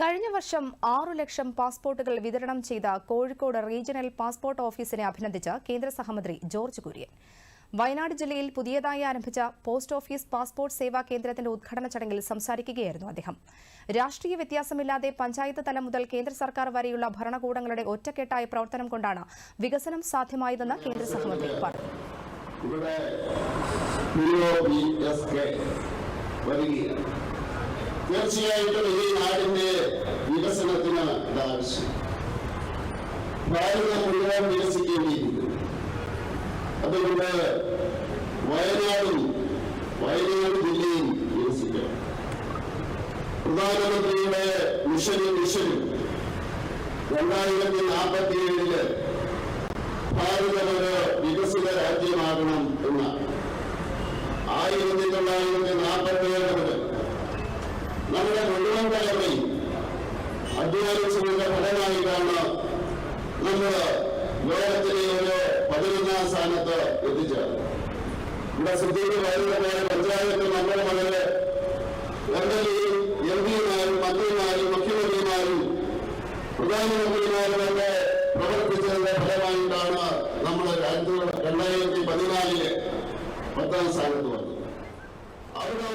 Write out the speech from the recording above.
കഴിഞ്ഞ വർഷം 6 ലക്ഷം പാസ്പോർട്ടുകൾ വിതരണം ചെയ്ത കോഴിക്കോട് റീജിയണൽ പാസ്പോർട്ട് ഓഫീസിനെ അഭിനന്ദിച്ച കേന്ദ്ര സഹമന്ത്രി ജോർജ് കുര്യൻ. വയനാട് ജില്ലയിൽ പുതിയതായി ആരംഭിച്ച പോസ്റ്റ് ഓഫീസ് പാസ്പോർട്ട് സേവാ കേന്ദ്രത്തിന്റെ ഉദ്ഘാടന ചടങ്ങിൽ സംസാരിക്കുകയായിരുന്നു അദ്ദേഹം. രാഷ്ട്രീയ വ്യത്യാസമില്ലാതെ പഞ്ചായത്ത് തലം മുതൽ കേന്ദ്ര സർക്കാർ വരെയുള്ള ഭരണകൂടങ്ങളുടെ ഒറ്റക്കെട്ടായ പ്രവർത്തനം കൊണ്ടാണ് വികസനം സാധ്യമായതെന്ന് കേന്ദ്ര സഹമന്ത്രി പറഞ്ഞു. തീർച്ചയായിട്ടും ഈ നാടിന്റെ വികസനത്തിന് ആവശ്യം ഭാരതം മുഴുവൻ വികസിക്കേണ്ടിയിരിക്കുന്നു. അതുകൊണ്ട് വയനാട് ജില്ലയും വികസിക്കണം. പ്രധാനമന്ത്രിയുടെ മിഷനും 2047 ഭാരതം ഒരു വികസിത രാജ്യമാകണം എന്നാണ്. 1947 മുതൽ നമ്മുടെ മുഴുവൻ തലമുറയും അധ്വാനിച്ചതിന്റെ ഫലമായിട്ടാണ് നമ്മൾ ലോകത്തിലെ ഒരു 11ാം സ്ഥാനത്ത് എത്തിച്ചേർന്നത്. ഇവിടെ ശ്രദ്ധിച്ചു പറയുന്ന പോലെ പഞ്ചായത്ത് നമ്മുടെ മുതല് എംഎൽഎയും എംപിമാരും മന്ത്രിമാരും മുഖ്യമന്ത്രിമാരും പ്രധാനമന്ത്രിമാരും ഒക്കെ പ്രവർത്തിച്ചതിന്റെ ഫലമായിട്ടാണ് നമ്മൾ 2014 10ാം സ്ഥാനത്ത് വന്നത്. അവിടെ